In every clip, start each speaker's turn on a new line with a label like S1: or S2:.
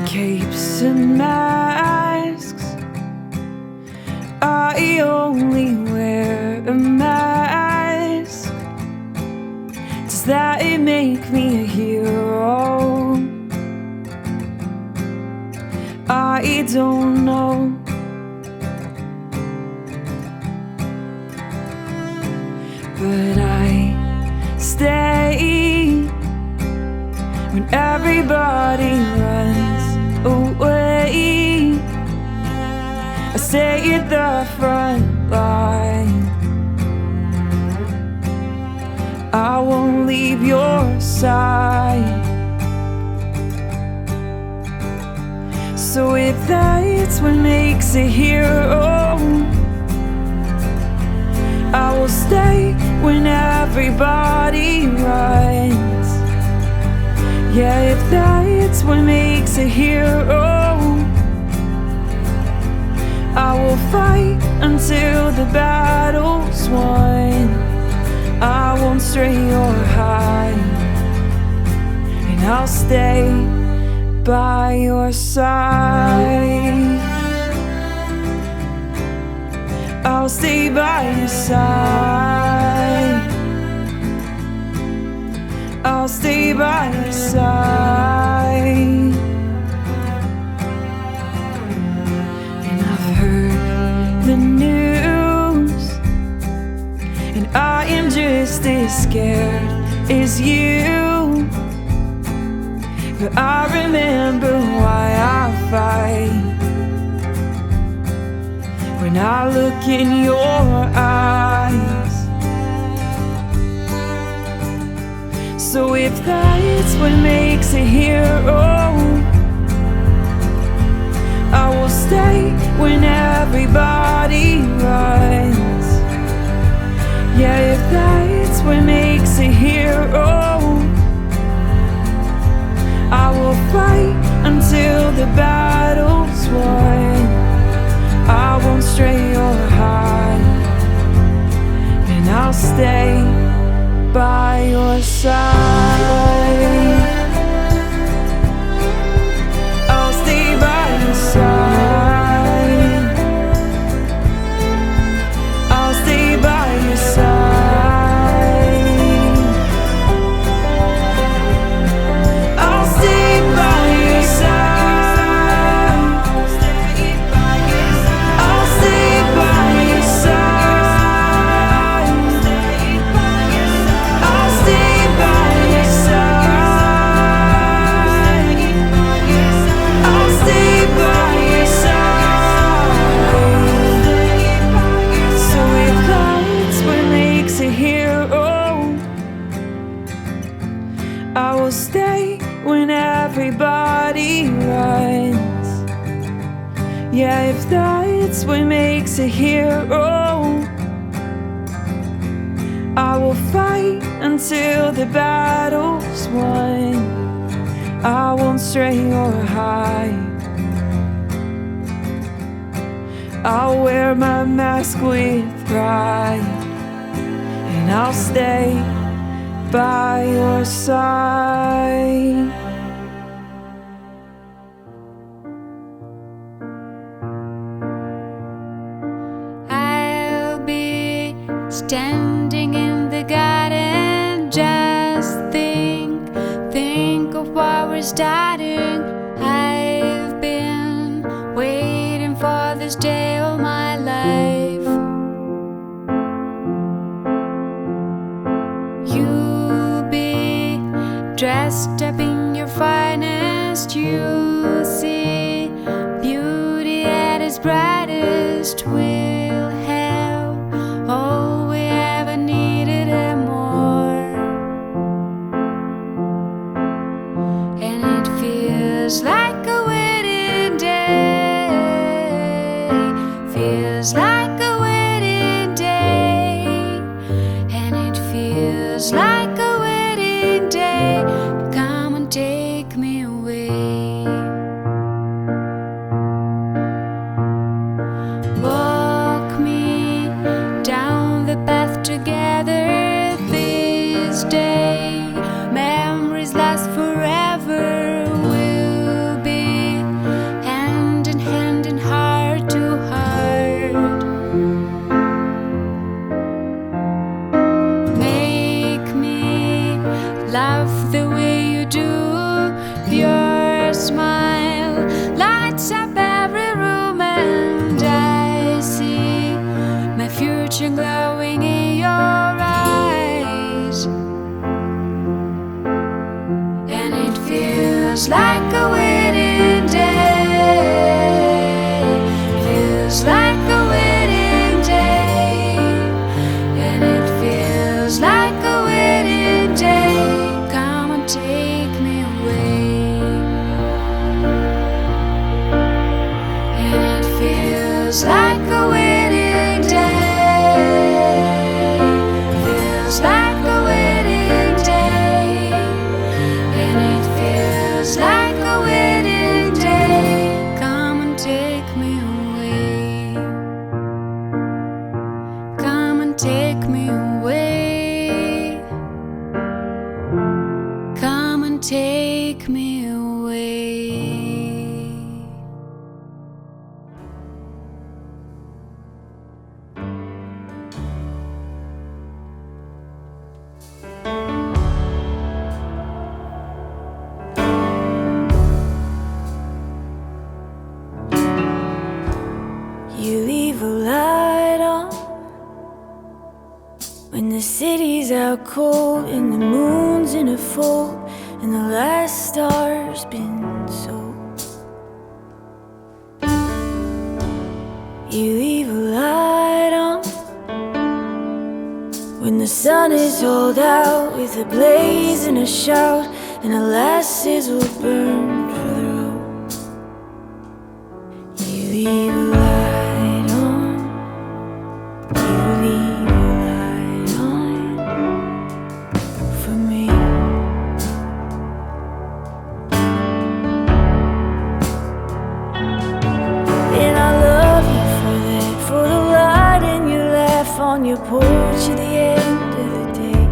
S1: Capes and masks, I only wear a mask. Does that make me a hero? I don't know. But I stay when everybody runs away. I stay at the front line. I won't leave your side. So if that's what makes a hero, I will stay when everybody runs. Yeah, if that's what makes a hero, I will fight until the battle's won. I won't stray or hide, and I'll stay by your side. I'll stay by your side. I'll stay by your side. And I've heard the news, and I am just as scared as you. But I remember why I fight when I look in your eyes. So if that's what makes a hero, I will stay when everybody runs. Yeah, if that's what makes a hero, I will fight until the battle's won. I won't stray or hide, and I'll stay by your side. I'll stay by your side. I'll stay by your side. I'll stay by your side. I'll stay by your side. I'll stay by your side. I'll stay by your side. So if that's what makes a hero, I will stay when everybody runs. Yeah, if that's what makes a hero, I will fight until the battle's won. I won't stray or hide. I'll wear my mask with pride, and I'll stay by your side.
S2: I'll be standing in the garden, just think of what we're starting. I've been waiting for this day all my life. You'll be dressed up in your finest. You'll see beauty at its brightest. We'll have all we ever needed and more. And it feels like a wedding day. Feels like a wedding day. And it feels like a wedding day. Come and take take me away. Walk me down the path together this day. Memories last forever. We'll be hand in hand and heart to heart. Make me laugh the way you do. Your smile lights up every room, and I see my future glowing in your eyes. And it feels like a wedding day. Feels like a wedding day. And it feels like a wedding day. Come and take me away. And it feels like a wedding day. Feels like a wedding day. And it feels like a wedding day. Come and take me away. Come and take me away. Come and take me away.
S1: You leave a light on when the city's out cold and the moon's in a fold and the last star's been sold. You leave a light on when the sun is hauled out with a blaze and a shout and the last sizzle burned for the road. You leave a light on. You leave a light on for me. And I love you for that, for the light in your laugh on your porch at the end of the day.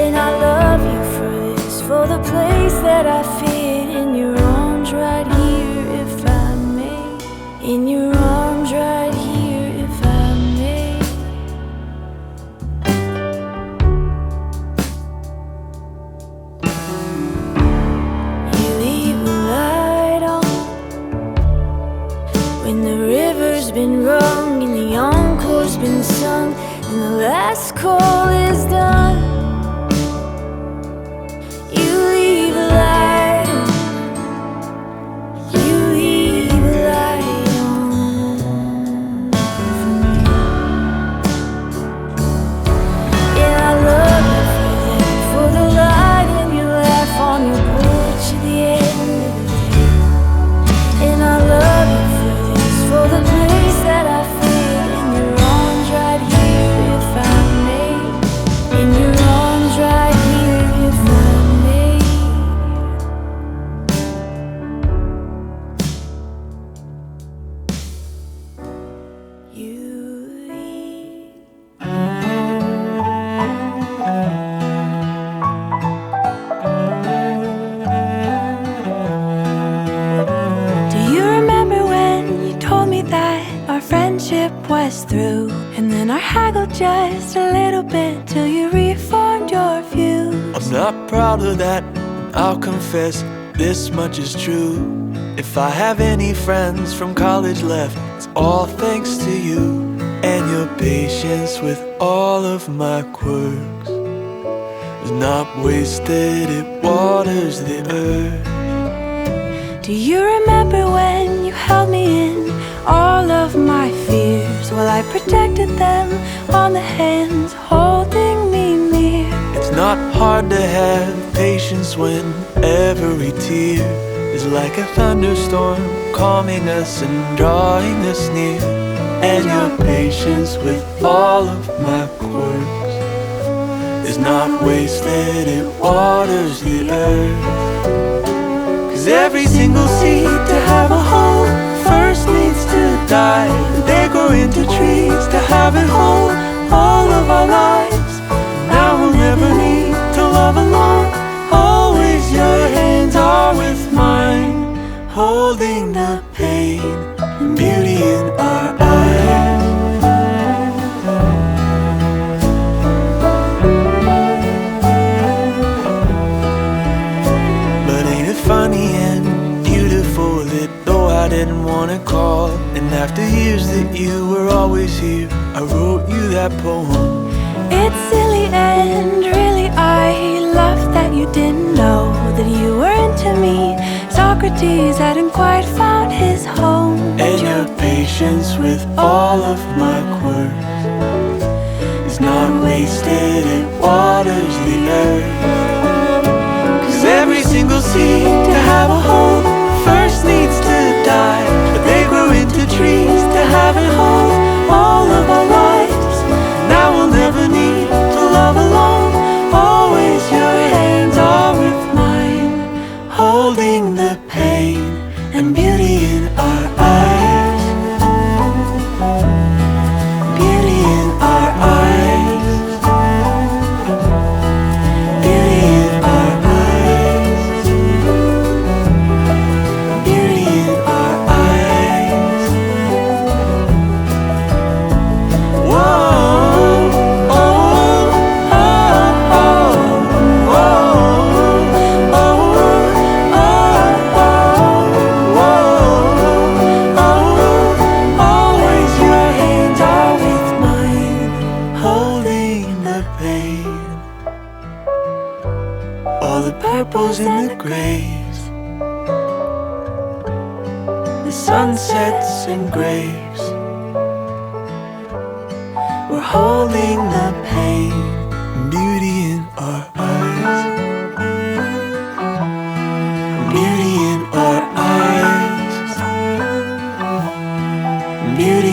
S1: And I love you for this, for the place that I fit in your arms right here, if I may. In your arms right here, if I may. You leave a light on when the river's been wrung and the encore's been sung and the last call is done. You leave a light on. You leave a light on for me. Yeah, I love you for that, for the light in your laugh on your porch at the end of the day. And I love you for this, for the place that I fit in your arms right here, if I may. In your arms right here, if I may. You leave. Do you remember when you told me that our friendship was through? And then I haggled just a little bit till you reformed your views.
S3: I'm not proud of that, and I'll confess this much is true. If I have any friends from college left, it's all thanks to you and your patience with all of my quirks. It's not wasted, it waters the earth.
S1: Do you remember when you held me in all of my fears while I protected them on the hands holding me near?
S3: It's not hard to have patience when every tear is like a thunderstorm, calming us and drawing us near. And your patience with all of my quirks is not wasted, it waters the earth. 'Cause every single seed to have a home first needs to die. They grow into trees to have it whole all of our lives. Now we'll never need to love alone. Always your hands are with mine, holding the pain and beauty in our eyes. But ain't it funny and beautiful that though I didn't wanna call, and after years that you were always here, I wrote you that poem.
S1: It's silly and really I love that you didn't know that you were into me. Socrates hadn't quite found his home.
S3: And your patience with all of my quirks is not wasted, it waters the earth. 'Cause every single seed to have a home first needs to die. But they grow into trees to have it whole all of our lives. Now we'll never need to love alone. Always your hands are with mine, holding the pain and beauty in our eyes. Beauty in our eyes. Beauty in our eyes. Beauty in our eyes. Whoa, oh, oh, oh, oh, oh, oh. Always your hands are with mine, holding the pain. All the purples and the grays, the sunsets and graves. We're holding the pain and beauty in our eyes. Beauty in our eyes. Beauty